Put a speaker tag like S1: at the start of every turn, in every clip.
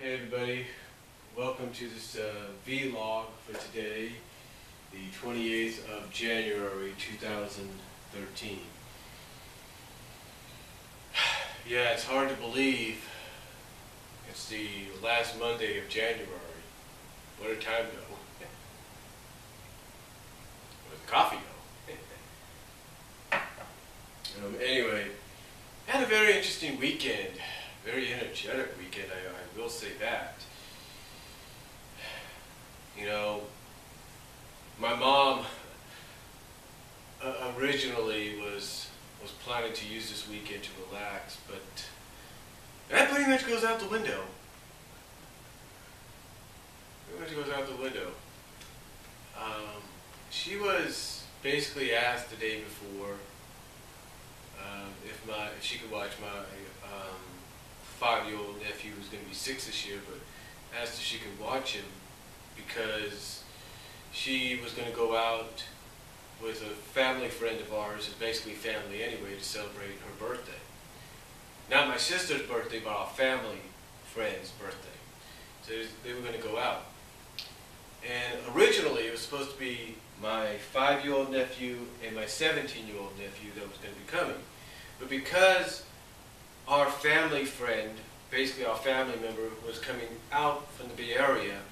S1: Hey everybody, welcome to this vlog for today, the 28th of January 2013. Yeah, it's hard to believe it's the last Monday of January. What a time go. Where'd the coffee go? Anyway, had a very interesting weekend. Very energetic weekend, I will say that. You know, my mom originally was planning to use this weekend to relax, but that pretty much goes out the window. Pretty much goes out the window. She was basically asked the day before if she could watch my 5-year-old nephew, who's going to be 6 this year, but asked if she could watch him because she was going to go out with a family friend of ours, it's basically family anyway, to celebrate her birthday. Not my sister's birthday, but our family friend's birthday. So they were going to go out. And originally it was supposed to be my 5-year-old nephew and my 17-year-old nephew that was going to be coming. But because our family friend, basically our family member, was coming out from the Bay Area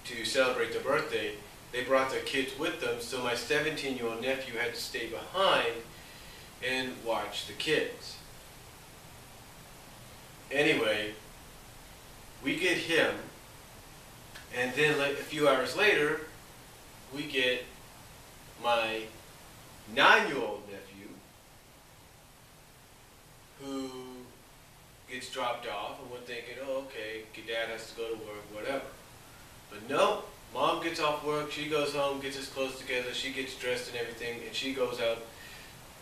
S1: to celebrate their birthday, they brought their kids with them, so my 17-year-old nephew had to stay behind and watch the kids. Anyway, we get him, and then like a few hours later, we get my 9-year-old nephew, who gets dropped off, and we're thinking, oh, okay, Dad has to go to work, whatever. But no, Mom gets off work, she goes home, gets his clothes together, she gets dressed and everything, and she goes out,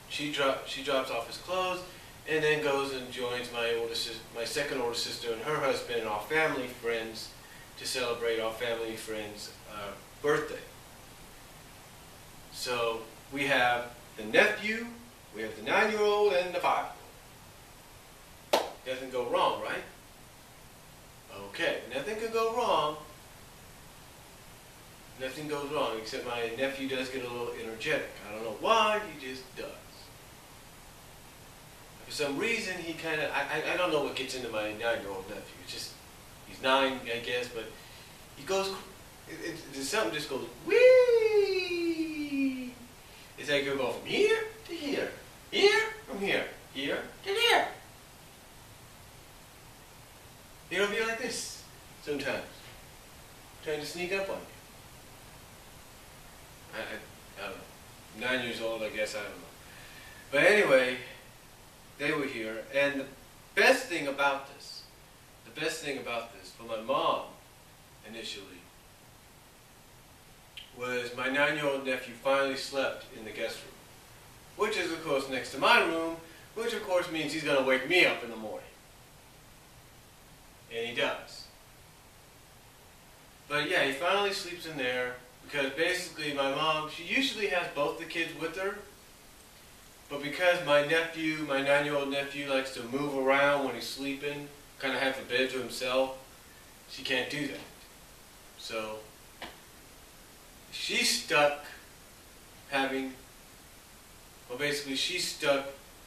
S1: she drops off his clothes, and then goes and joins my second older sister and her husband and our family friends to celebrate our family friend's birthday. So we have the nephew, we have the 9-year-old, and the 5-year-old. Nothing go wrong, right? Okay, nothing could go wrong. Nothing goes wrong, except my nephew does get a little energetic. I don't know why, he just does. For some reason, he kind of, I don't know what gets into my 9-year-old nephew. It's just, he's 9, I guess, but he goes, something just goes, whee! It's like you go from here to here, from here to there. It'll be like this sometimes, trying to sneak up on you. I don't know. 9 years old, I guess, I don't know. But anyway, they were here, and the best thing about this for my mom initially, was my 9-year-old nephew finally slept in the guest room, which is of course next to my room, which of course means he's going to wake me up in the morning. And he does. But yeah, he finally sleeps in there because basically my mom, she usually has both the kids with her, but because my nephew, my 9-year-old nephew, likes to move around when he's sleeping, kind of have the bed to himself, she can't do that. So she's stuck having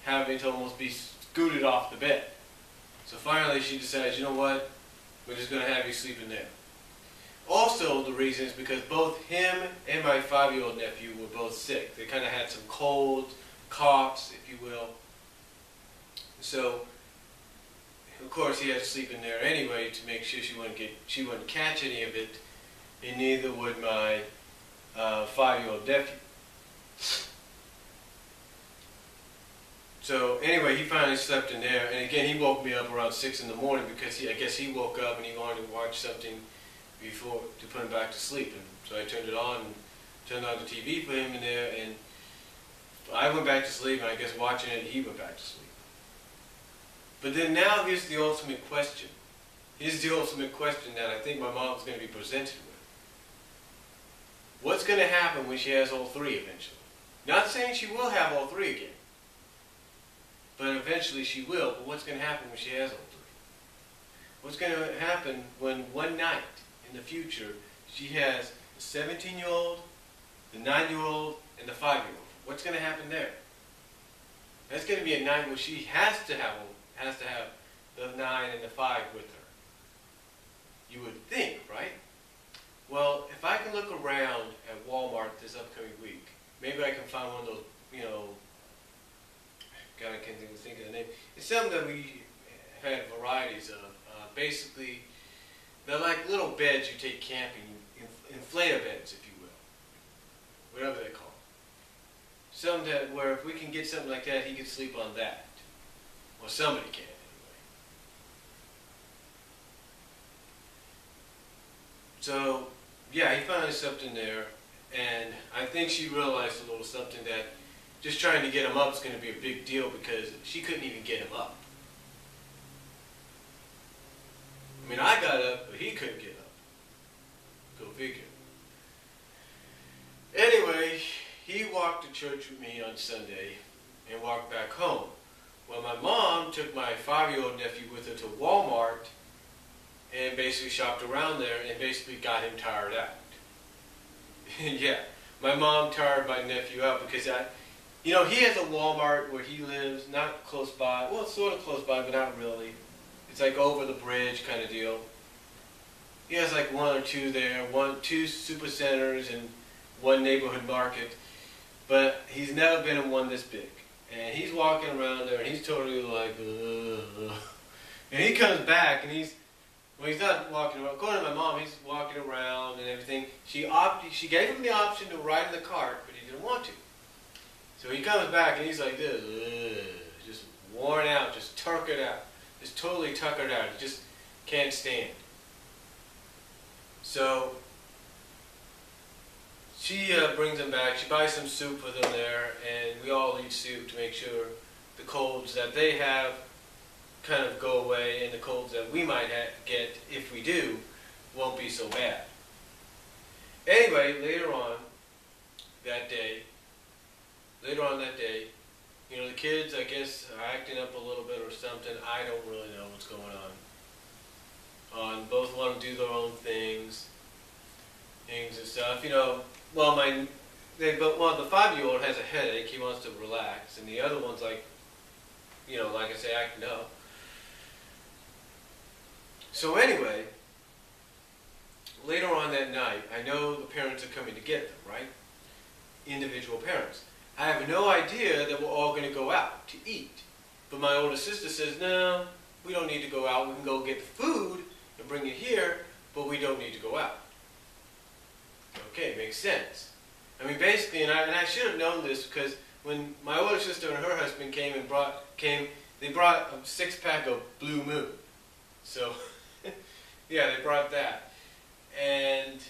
S1: to almost be scooted off the bed. So finally she decides, you know what, we're just going to have you sleep in there. Also the reason is because both him and my 5-year-old nephew were both sick. They kind of had some colds, coughs, if you will. So of course he had to sleep in there anyway to make sure she wouldn't catch any of it, and neither would my 5-year-old nephew. So anyway, he finally slept in there, and again he woke me up around 6 in the morning because I guess he woke up and he wanted to watch something before to put him back to sleep. And so I turned it on and turned on the TV for him in there, and I went back to sleep, and I guess watching it he went back to sleep. But then now here's the ultimate question. Here's the ultimate question that I think my mom's going to be presented with. What's going to happen when she has all three eventually? Not saying she will have all three again. But eventually she will. But what's going to happen when she has all three? what's going to happen when one night in the future she has the 17-year-old, the 9-year-old, and the 5-year-old? What's going to happen there? That's going to be a night where she has to have the 9 and the 5 with her. You would think, right? Well, if I can look around at Walmart this upcoming week, maybe I can find one of those, God, I can't even think of the name. It's something that we had varieties of. Basically, they're like little beds you take camping, inflator beds, if you will. Whatever they call them. Something that, where if we can get something like that, he can sleep on that. Or somebody can, anyway. So, yeah, he found something there, and I think she realized a little something that just trying to get him up is going to be a big deal because she couldn't even get him up. I mean, I got up, but he couldn't get up. Go figure. Anyway, he walked to church with me on Sunday and walked back home. Well, my mom took my 5-year-old nephew with her to Walmart and basically shopped around there and basically got him tired out. Yeah, my mom tired my nephew out because he has a Walmart where he lives, not close by, well, sort of close by, but not really. It's like over the bridge kind of deal. He has like 1 or 2 there, 2 super centers and 1 neighborhood market, but he's never been in one this big. And he's walking around there and he's totally like, ugh. And he comes back and he's not walking around. According to my mom, he's walking around and everything. She gave him the option to ride in the cart, but he didn't want to. So he comes back and he's like this, just worn out, just tuckered out. Just totally tuckered out. He just can't stand. So she brings him back. She buys some soup for them there, and we all eat soup to make sure the colds that they have kind of go away, and the colds that we might get, if we do, won't be so bad. Anyway, later on that day, the kids, I guess, are acting up a little bit or something. I don't really know what's going on. Both want to do their own things and stuff. Well, the 5-year-old has a headache. He wants to relax, and the other one's like, like I say, acting up. So anyway, later on that night, I know the parents are coming to get them, right? Individual parents. I have no idea that we're all going to go out to eat. But my older sister says, no, we don't need to go out. We can go get the food and bring it here, but we don't need to go out. Okay, makes sense. I mean, basically, and I should have known this because when my older sister and her husband came, they brought a 6-pack of Blue Moon. So, yeah, they brought that. And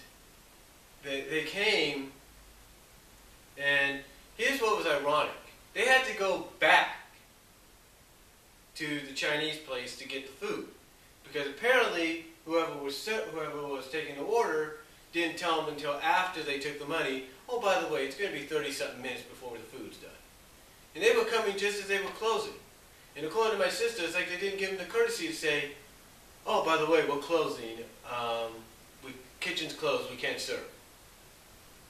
S1: they came, and here's what was ironic. They had to go back to the Chinese place to get the food. Because apparently, whoever was taking the order didn't tell them until after they took the money, oh, by the way, it's going to be 30-something minutes before the food's done. And they were coming just as they were closing. And according to my sister, it's like they didn't give them the courtesy to say, oh, by the way, we're closing. Kitchen's closed, we can't serve.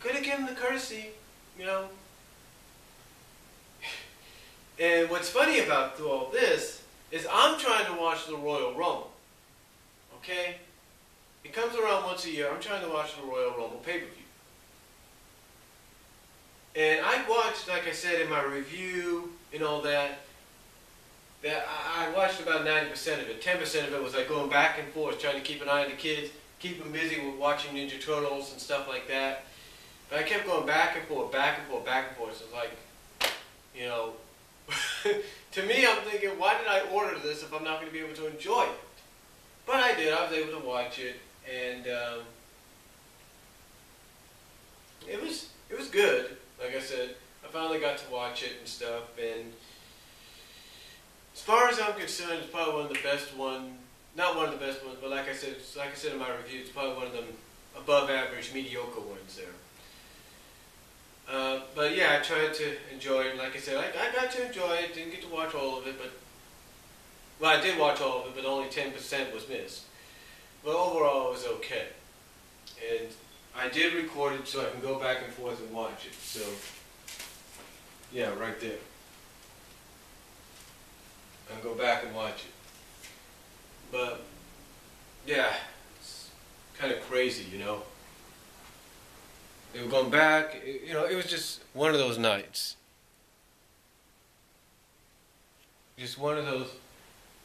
S1: Could have given them the courtesy, And what's funny about all this is I'm trying to watch the Royal Rumble. Okay? It comes around once a year. I'm trying to watch the Royal Rumble pay-per-view. And I watched, like I said in my review and all that I watched about 90% of it. 10% of it was like going back and forth, trying to keep an eye on the kids, keep them busy with watching Ninja Turtles and stuff like that. But I kept going back and forth, back and forth, back and forth. So it's like, to me, I'm thinking, why did I order this if I'm not going to be able to enjoy it? But I did. I was able to watch it, and it was good. Like I said, I finally got to watch it and stuff. And as far as I'm concerned, it's probably one of the best ones. Not one of the best ones, but like I said in my review, it's probably one of them above-average, mediocre ones there. But yeah, I tried to enjoy it. Like I said, I got to enjoy it. Didn't get to watch all of it, but Well, I did watch all of it, but only 10% was missed. But overall, it was okay. And I did record it so I can go back and forth and watch it. So, yeah, right there. And go back and watch it. But, yeah, it's kind of crazy, you know. They were going back, you know, it was just one of those nights. Just one of those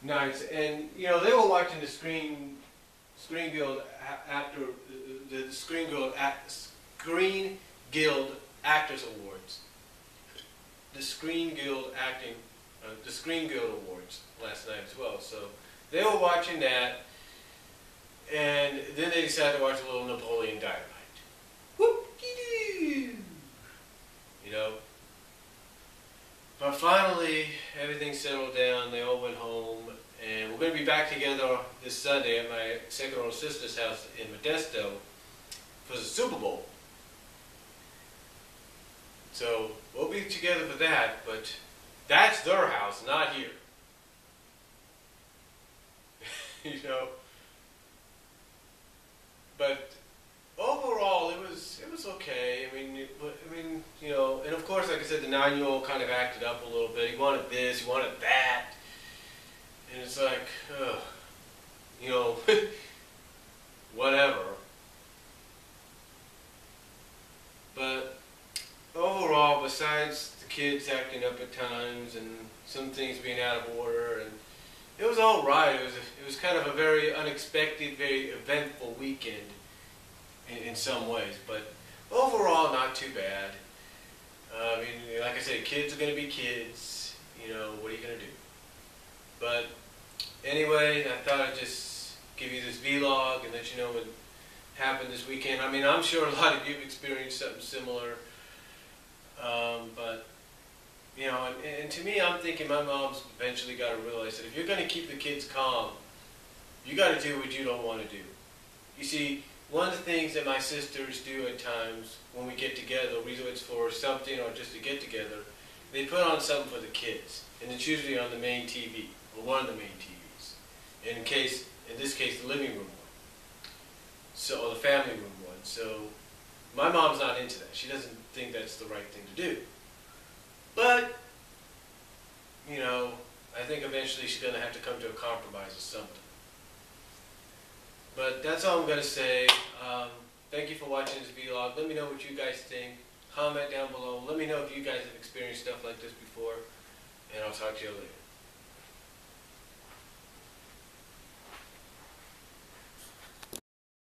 S1: nights. And, you know, they were watching the Screen Guild after the Screen Guild Actors Awards. The Screen Guild Awards last night as well. So they were watching that, and then they decided to watch a little Napoleon Dynamite. Whoop-de-doo! You know. But finally, everything settled down. They all went home, and we're going to be back together this Sunday at my second older sister's house in Modesto for the Super Bowl. So we'll be together for that, but that's their house, not here. You know. But overall, it was okay. I mean, you know, and of course, like I said, the 9-year-old kind of acted up a little bit. He wanted this, he wanted that, and it's like, you know, whatever. But overall, besides the kids acting up at times and some things being out of order, and it was all right. It was kind of a very unexpected, very eventful weekend in some ways, but overall, not too bad. I mean, like I said, kids are going to be kids. You know, what are you going to do? But anyway, I thought I'd just give you this vlog and let you know what happened this weekend. I mean, I'm sure a lot of you have experienced something similar. But, you know, and to me, I'm thinking my mom's eventually got to realize that if you're going to keep the kids calm, you got to do what you don't want to do. You see, one of the things that my sisters do at times when we get together, whether it's for something or just to get together, they put on something for the kids. And it's usually on the main TV, or one of the main TVs. In this case, the living room one. So, or the family room one. So, my mom's not into that. She doesn't think that's the right thing to do. But, you know, I think eventually she's going to have to come to a compromise or something. But that's all I'm going to say. Thank you for watching this vlog. Let me know what you guys think. Comment down below. Let me know if you guys have experienced stuff like this before. And I'll talk to you later.